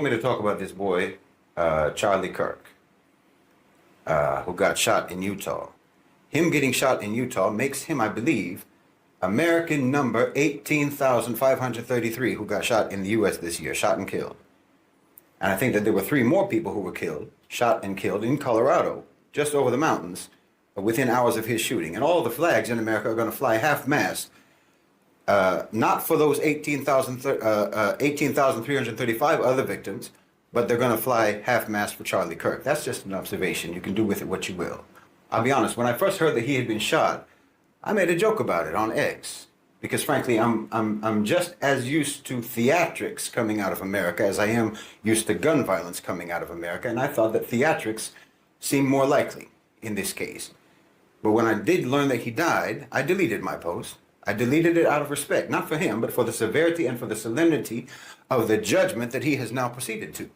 want me to talk about this boy, Charlie Kirk, who got shot in Utah. Him getting shot in Utah makes him, I believe, American number 18,533 who got shot in the U.S. this year, shot and killed. And I think that there were 3 more people who were killed, shot and killed in Colorado, just over the mountains, within hours of his shooting. And all the flags in America are going to fly half-mast, not for those 18,335 other victims, but they're going to fly half-mast for Charlie Kirk. That's just an observation. You can do with it what you will. I'll be honest, when I first heard that he had been shot, I made a joke about it on X. Because frankly, I'm just as used to theatrics coming out of America as I am used to gun violence coming out of America. And I thought that theatrics seemed more likely in this case. But when I did learn that he died, I deleted my post. I deleted it out of respect, not for him, but for the severity and for the solemnity of the judgment that he has now proceeded to.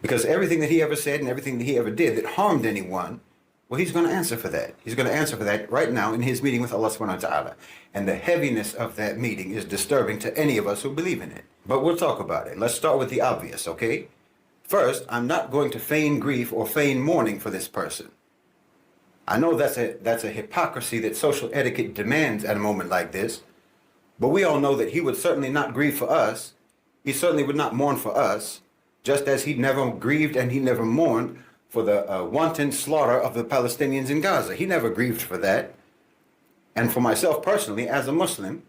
Because everything that he ever said and everything that he ever did that harmed anyone, well, he's going to answer for that. He's going to answer for that right now in his meeting with Allah subhanahu wa ta'ala. And the heaviness of that meeting is disturbing to any of us who believe in it. But we'll talk about it. Let's start with the obvious, okay? First, I'm not going to feign grief or feign mourning for this person. I know that's a hypocrisy that social etiquette demands at a moment like this. But we all know that he would certainly not grieve for us. He certainly would not mourn for us, just as he never grieved and he never mourned for the wanton slaughter of the Palestinians in Gaza. He never grieved for that. And for myself personally, as a Muslim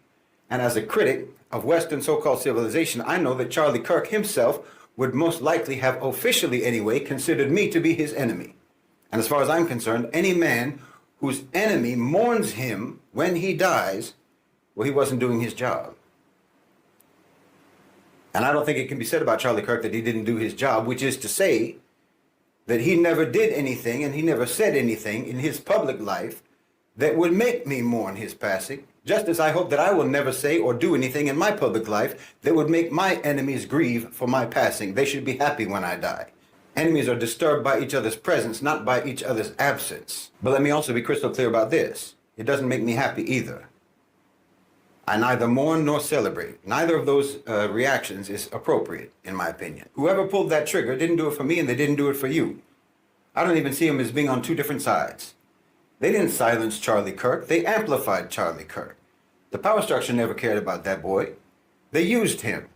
and as a critic of Western so-called civilization, I know that Charlie Kirk himself would most likely have officially anyway considered me to be his enemy. And as far as I'm concerned, any man whose enemy mourns him when he dies, well, he wasn't doing his job. And I don't think it can be said about Charlie Kirk that he didn't do his job, which is to say that he never did anything and he never said anything in his public life that would make me mourn his passing, just as I hope that I will never say or do anything in my public life that would make my enemies grieve for my passing. They should be happy when I die. Enemies are disturbed by each other's presence, not by each other's absence. But let me also be crystal clear about this. It doesn't make me happy either. I neither mourn nor celebrate. Neither of those reactions is appropriate, in my opinion. Whoever pulled that trigger didn't do it for me and they didn't do it for you. I don't even see them as being on 2 different sides. They didn't silence Charlie Kirk. They amplified Charlie Kirk. The power structure never cared about that boy. They used him.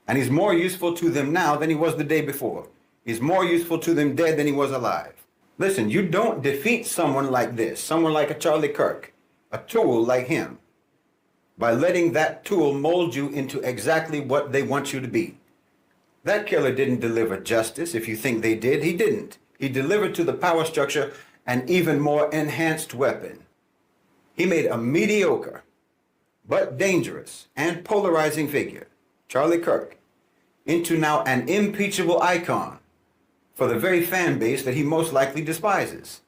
And he's more useful to them now than he was the day before. He's more useful to them dead than he was alive. Listen, you don't defeat someone like this, someone like a Charlie Kirk, a tool like him, by letting that tool mold you into exactly what they want you to be. That killer didn't deliver justice. If you think they did, he didn't. He delivered to the power structure an even more enhanced weapon. He made a mediocre, but dangerous and polarizing figure, Charlie Kirk, into now an impeachable icon for the very fan base that he most likely despises.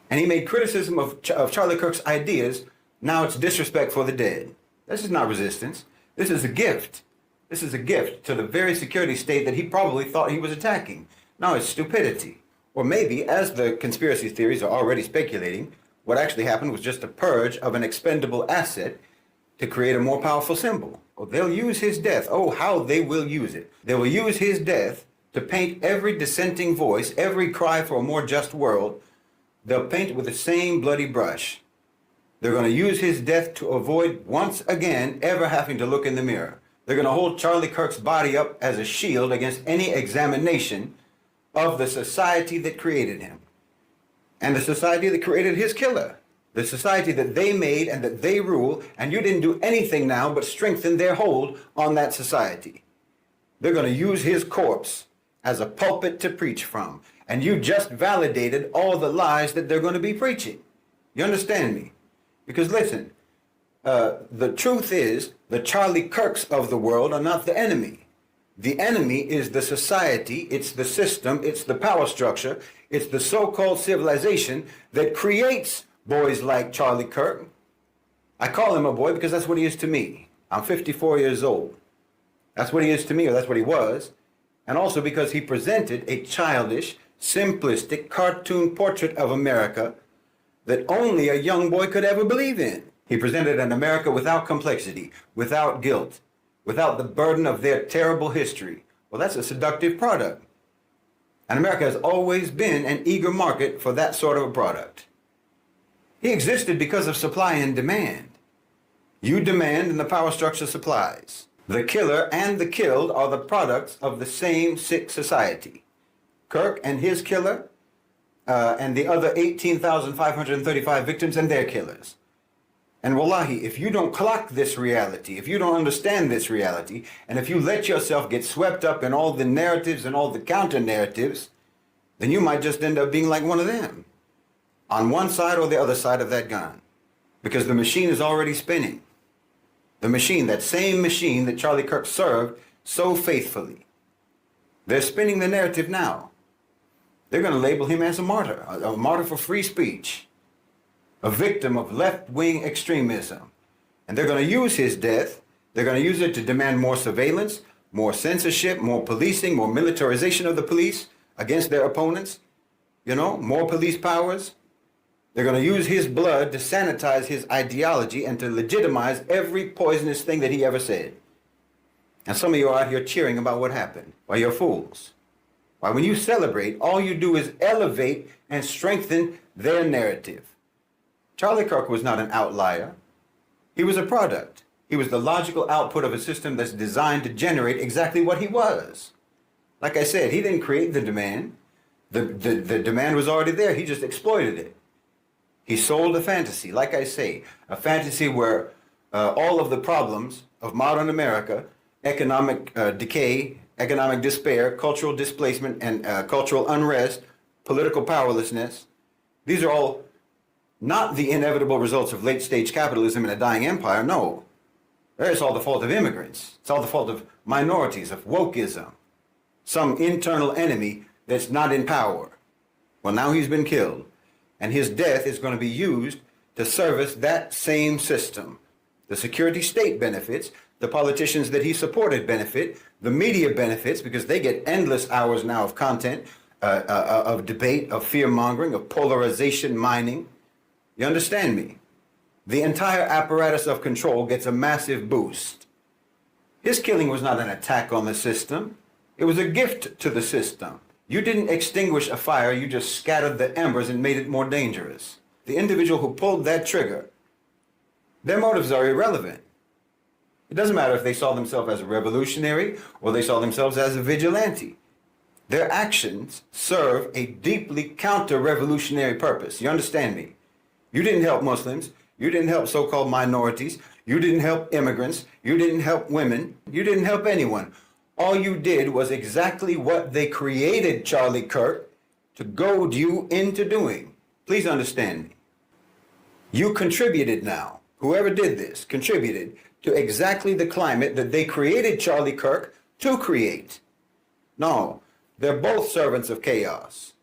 And he made criticism of Charlie Kirk's ideas. Now it's disrespect for the dead. This is not resistance. This is a gift. This is a gift to the very security state that he probably thought he was attacking. Now it's stupidity. Or maybe, as the conspiracy theories are already speculating, what actually happened was just a purge of an expendable asset to create a more powerful symbol. Oh, they'll use his death. Oh, how they will use it. They will use his death to paint every dissenting voice, every cry for a more just world. They'll paint it with the same bloody brush. They're going to use his death to avoid once again ever having to look in the mirror. They're going to hold Charlie Kirk's body up as a shield against any examination of the society that created him. And the society that created his killer. The society that they made and that they rule, and you didn't do anything now but strengthen their hold on that society. They're going to use his corpse as a pulpit to preach from. And you just validated all the lies that they're going to be preaching. You understand me? Because listen, the truth is the Charlie Kirks of the world are not the enemy. The enemy is the society, it's the system, it's the power structure, it's the so-called civilization that creates boys like Charlie Kirk. I call him a boy because that's what he is to me. I'm 54 years old. That's what he is to me, or that's what he was. And also because he presented a childish, simplistic cartoon portrait of America that only a young boy could ever believe in. He presented an America without complexity, without guilt, without the burden of their terrible history, Well, that's a seductive product. And America has always been an eager market for that sort of a product. He existed because of supply and demand. You demand and the power structure supplies. The killer and the killed are the products of the same sick society. Kirk and his killer, and the other 18,535 victims and their killers. And wallahi, if you don't clock this reality, if you don't understand this reality, and if you let yourself get swept up in all the narratives and all the counter narratives, then you might just end up being like one of them, on one side or the other side of that gun. Because the machine is already spinning. The machine, that same machine that Charlie Kirk served so faithfully. They're spinning the narrative now. They're going to label him as a martyr for free speech, a victim of left-wing extremism. And they're going to use his death, they're going to use it to demand more surveillance, more censorship, more policing, more militarization of the police against their opponents, more police powers. They're going to use his blood to sanitize his ideology and to legitimize every poisonous thing that he ever said. And some of you are out here cheering about what happened. Why, you're fools. Why, when you celebrate, all you do is elevate and strengthen their narrative. Charlie Kirk was not an outlier. He was a product. He was the logical output of a system that's designed to generate exactly what he was. Like I said, he didn't create the demand. The demand was already there. He just exploited it. He sold a fantasy, like I say, a fantasy where all of the problems of modern America, economic decay, economic despair, cultural displacement, and cultural unrest, political powerlessness, these are all not the inevitable results of late-stage capitalism in a dying empire, no. It's all the fault of immigrants. It's all the fault of minorities, of wokeism, some internal enemy that's not in power. Well, now he's been killed, and his death is going to be used to service that same system. The security state benefits, the politicians that he supported benefit, the media benefits because they get endless hours now of content, of debate, of fear-mongering, of polarization mining. You understand me? The entire apparatus of control gets a massive boost. His killing was not an attack on the system. It was a gift to the system. You didn't extinguish a fire, you just scattered the embers and made it more dangerous. The individual who pulled that trigger, their motives are irrelevant. It doesn't matter if they saw themselves as a revolutionary or they saw themselves as a vigilante. Their actions serve a deeply counter-revolutionary purpose. You understand me? You didn't help Muslims. You didn't help so-called minorities. You didn't help immigrants. You didn't help women. You didn't help anyone. All you did was exactly what they created Charlie Kirk to goad you into doing. Please understand me. You contributed now. Whoever did this contributed to exactly the climate that they created Charlie Kirk to create. No, they're both servants of chaos.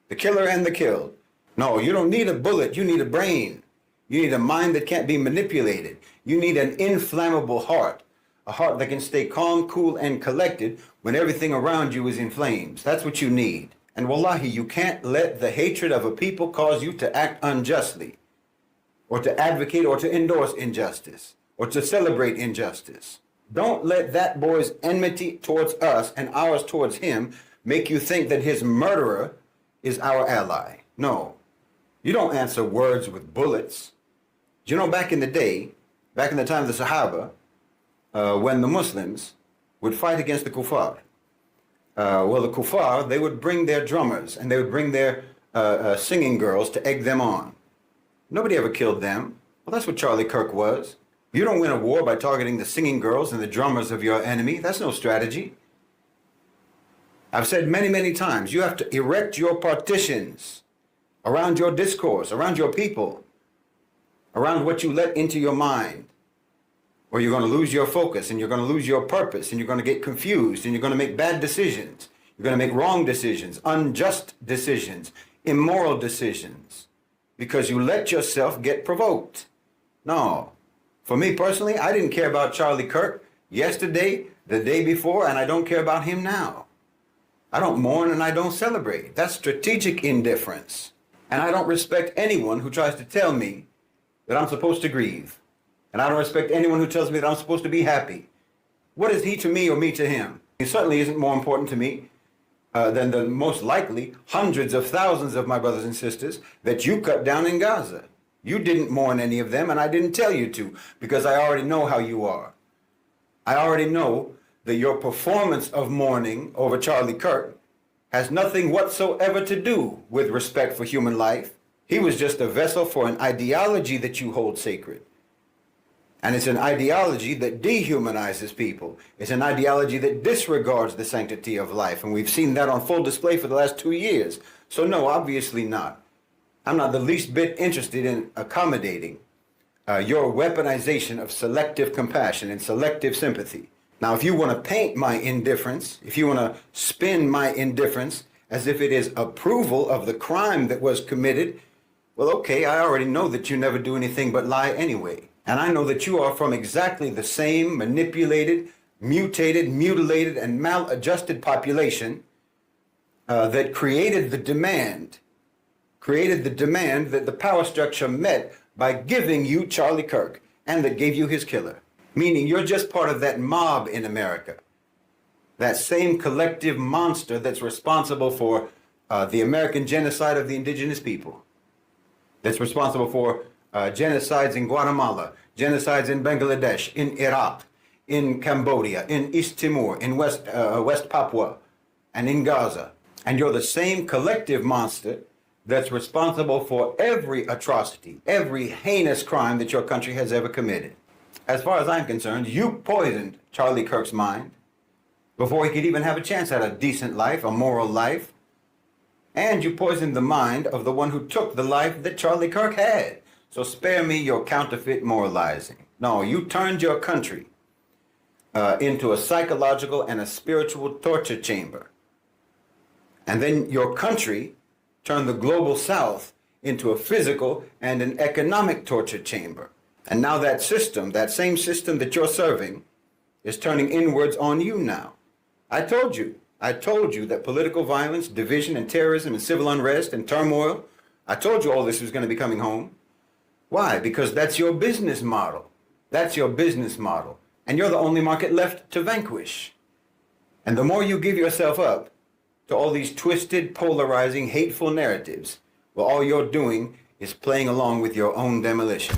The killer and the killed. No, you don't need a bullet, you need a brain. You need a mind that can't be manipulated. You need an inflammable heart. A heart that can stay calm, cool, and collected when everything around you is in flames. That's what you need. And wallahi, you can't let the hatred of a people cause you to act unjustly, or to advocate or to endorse injustice, or to celebrate injustice. Don't let that boy's enmity towards us and ours towards him make you think that his murderer is our ally. No. You don't answer words with bullets. You know, back in the day, back in the time of the Sahaba, when the Muslims would fight against the kuffar, the kuffar, they would bring their drummers and they would bring their singing girls to egg them on. Nobody ever killed them. Well, that's what Charlie Kirk was. You don't win a war by targeting the singing girls and the drummers of your enemy. That's no strategy. I've said many, many times, you have to erect your partitions around your discourse, around your people, around what you let into your mind, or you're going to lose your focus and you're going to lose your purpose and you're going to get confused and you're going to make bad decisions. You're going to make wrong decisions, unjust decisions, immoral decisions, because you let yourself get provoked. No. For me personally, I didn't care about Charlie Kirk yesterday, the day before, and I don't care about him now. I don't mourn and I don't celebrate. That's strategic indifference. And I don't respect anyone who tries to tell me that I'm supposed to grieve. And I don't respect anyone who tells me that I'm supposed to be happy. What is he to me or me to him? It certainly isn't more important to me than the most likely hundreds of thousands of my brothers and sisters that you cut down in Gaza. You didn't mourn any of them, and I didn't tell you to, because I already know how you are. I already know that your performance of mourning over Charlie Kirk has nothing whatsoever to do with respect for human life. He was just a vessel for an ideology that you hold sacred. And it's an ideology that dehumanizes people. It's an ideology that disregards the sanctity of life. And we've seen that on full display for the last 2 years. So no, obviously not. I'm not the least bit interested in accommodating your weaponization of selective compassion and selective sympathy. Now, if you want to paint my indifference, if you want to spin my indifference as if it is approval of the crime that was committed, well, okay, I already know that you never do anything but lie anyway. And I know that you are from exactly the same manipulated, mutated, mutilated, and maladjusted population that created the demand that the power structure met by giving you Charlie Kirk, and that gave you his killer. Meaning you're just part of that mob in America, that same collective monster that's responsible for the American genocide of the indigenous people, that's responsible for genocides in Guatemala, genocides in Bangladesh, in Iraq, in Cambodia, in East Timor, in West Papua, and in Gaza. And you're the same collective monster that's responsible for every atrocity, every heinous crime that your country has ever committed. As far as I'm concerned, you poisoned Charlie Kirk's mind before he could even have a chance at a decent life, a moral life. And you poisoned the mind of the one who took the life that Charlie Kirk had. So spare me your counterfeit moralizing. No, you turned your country into a psychological and a spiritual torture chamber. And then your country turned the global South into a physical and an economic torture chamber. And now that system, that same system that you're serving, is turning inwards on you now. I told you that political violence, division, and terrorism, and civil unrest, and turmoil, I told you all this was going to be coming home. Why? Because that's your business model. That's your business model. And you're the only market left to vanquish. And the more you give yourself up to all these twisted, polarizing, hateful narratives, well, all you're doing is playing along with your own demolition.